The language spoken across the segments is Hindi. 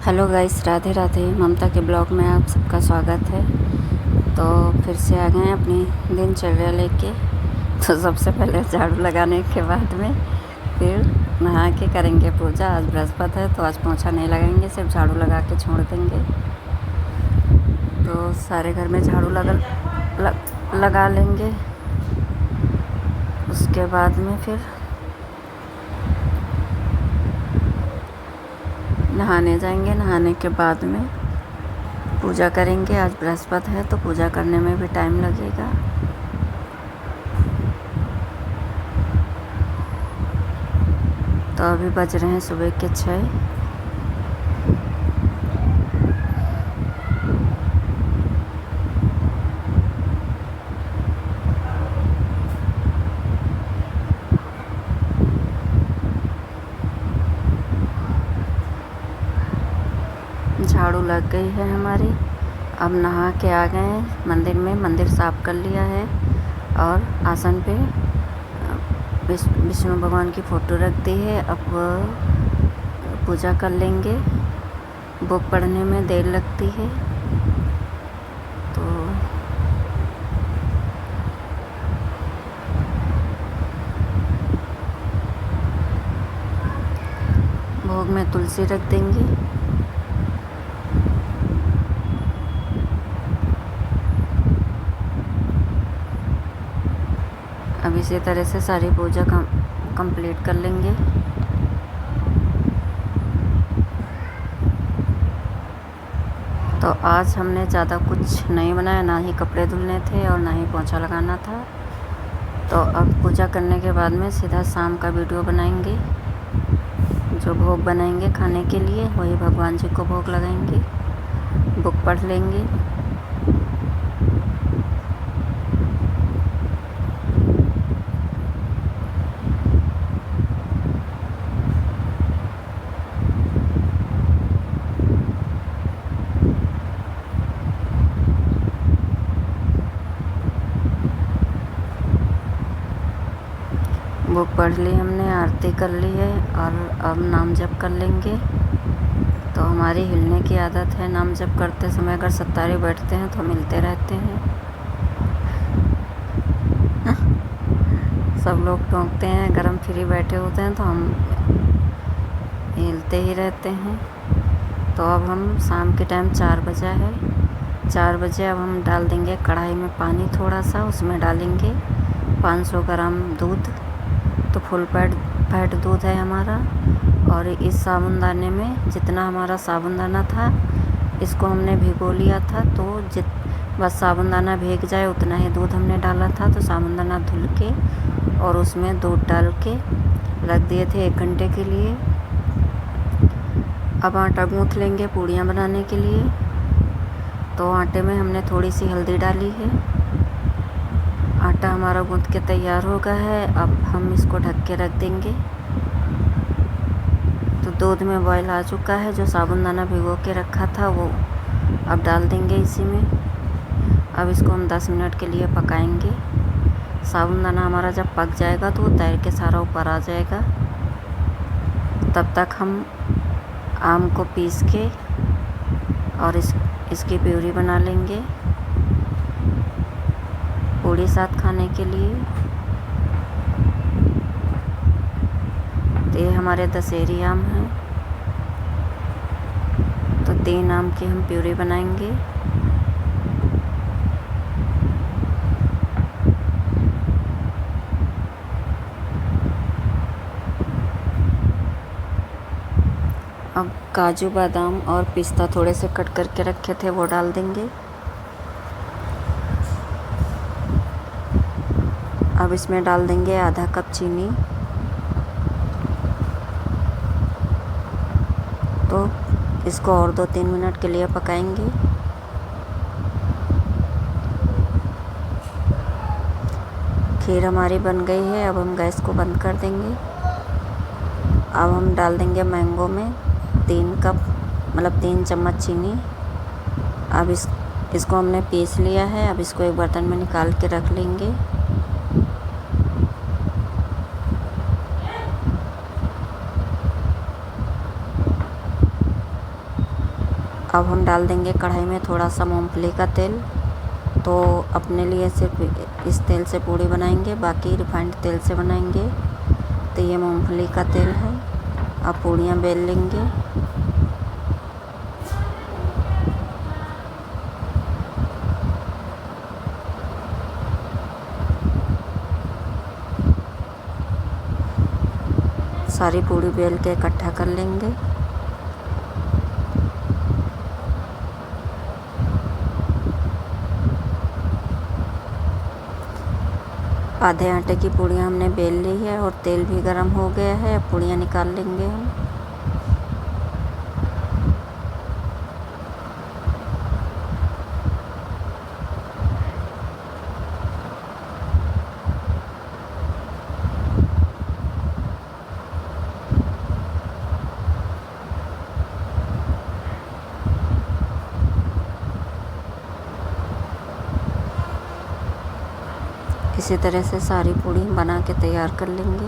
Hello guys, Radhe Radhe. ममता के ब्लॉग में आप सबका स्वागत है। तो फिर से आ गए अपनी दिनचर्या लेके। तो सबसे पहले झाड़ू लगाने के बाद में फिर नहा के करेंगे पूजा। आज बृहस्पति है तो आज पोंछा नहीं लगाएंगे, सिर्फ झाड़ू लगा के छोड़ देंगे। तो सारे घर में झाड़ू लगा लेंगे। उसके बाद में फिर नहाने जाएंगे। नहाने के बाद में पूजा करेंगे। आज बृहस्पति है तो पूजा करने में भी टाइम लगेगा। तो अभी बज रहे हैं सुबह के 6। झाड़ू लग गई है हमारी। अब नहा के आ गए हैं मंदिर में। मंदिर साफ़ कर लिया है और आसन पे विष्णु भगवान की फ़ोटो रख दी है। अब पूजा कर लेंगे। बुक पढ़ने में देर लगती है तो भोग में तुलसी रख देंगे। अब इसी तरह से सारी पूजा कंप्लीट कर लेंगे। तो आज हमने ज़्यादा कुछ नहीं बनाया, ना ही कपड़े धुलने थे और ना ही पोंछा लगाना था। तो अब पूजा करने के बाद में सीधा शाम का वीडियो बनाएंगे। जो भोग बनाएंगे खाने के लिए वही भगवान जी को भोग लगाएंगे। बुक पढ़ लेंगे। बुक पढ़ ली हमने, आरती कर ली है और अब नाम जप कर लेंगे। तो हमारी हिलने की आदत है। नाम जप करते समय अगर सत्तारे बैठते हैं तो मिलते रहते हैं। सब लोग टोकते हैं। अगर हम फ्री बैठे होते हैं तो हम हिलते ही रहते हैं। तो अब हम शाम के टाइम 4 बजा है। 4 बजे अब हम डाल देंगे कढ़ाई में पानी थोड़ा सा। उसमें डालेंगे 500 ग्राम दूध। तो फुल फैट दूध है हमारा। और इस साबुनदाने में जितना हमारा साबुनदाना था इसको हमने भिगो लिया था। तो बस साबुनदाना भीग जाए उतना ही दूध हमने डाला था। तो साबुनदाना धुल के और उसमें दूध डाल के रख दिए थे 1 घंटे के लिए। अब आटा गूँथ लेंगे पूड़ियाँ बनाने के लिए। तो आटे में हमने थोड़ी सी हल्दी डाली है। आटा हमारा गूँथ के तैयार हो गया है। अब हम इसको ढक के रख देंगे। तो दूध में बॉयल आ चुका है। जो साबुनदाना भिगो के रखा था वो अब डाल देंगे इसी में। अब इसको हम 10 मिनट के लिए पकाएंगे। साबुनदाना हमारा जब पक जाएगा तो वो तैर के सारा ऊपर आ जाएगा। तब तक हम आम को पीस के और इसकी प्यूरी बना लेंगे पूड़ी साथ खाने के लिए। तो ये हमारे दशहरी आम हैं। तो 3 आम की हम प्यूरी बनाएंगे। अब काजू बादाम और पिस्ता थोड़े से कट करके रखे थे वो डाल देंगे। अब इसमें डाल देंगे आधा कप चीनी। तो इसको और 2-3 मिनट के लिए पकाएंगे। खीर हमारी बन गई है। अब हम गैस को बंद कर देंगे। अब हम डाल देंगे मैंगो में 3 कप मतलब 3 चम्मच चीनी। अब इसको हमने पीस लिया है। अब इसको एक बर्तन में निकाल के रख लेंगे। अब हम डाल देंगे कढ़ाई में थोड़ा सा मूंगफली का तेल। तो अपने लिए सिर्फ इस तेल से पूड़ी बनाएंगे, बाकी रिफाइंड तेल से बनाएंगे। तो ये मूंगफली का तेल है। अब पूड़ियाँ बेल लेंगे। सारी पूड़ी बेल के इकट्ठा कर लेंगे। आधे आटे की पूड़ियाँ हमने बेल ली है और तेल भी गर्म हो गया है। अब पूड़ियाँ निकाल लेंगे हम। इसी तरह से सारी पूड़ी बना के तैयार कर लेंगे।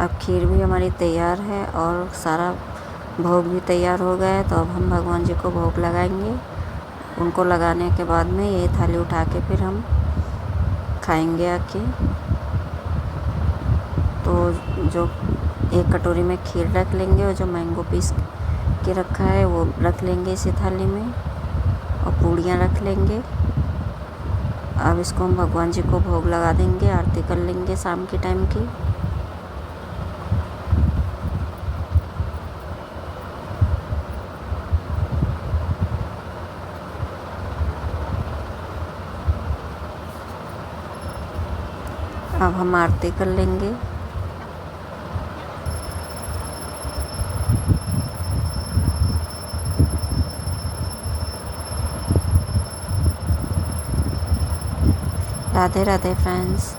अब खीर भी हमारी तैयार है और सारा भोग भी तैयार हो गया है। तो अब हम भगवान जी को भोग लगाएंगे। उनको लगाने के बाद में ये थाली उठा के फिर हम खाएंगे आके। तो जो एक कटोरी में खीर रख लेंगे और जो मैंगो पीस के रखा है वो रख लेंगे इसी थाली में, और पूड़ियाँ रख लेंगे। अब इसको हम भगवान जी को भोग लगा देंगे, आरती कर लेंगे शाम के टाइम की। अब हम आरती कर लेंगे। राधे राधे फ्रेंड्स।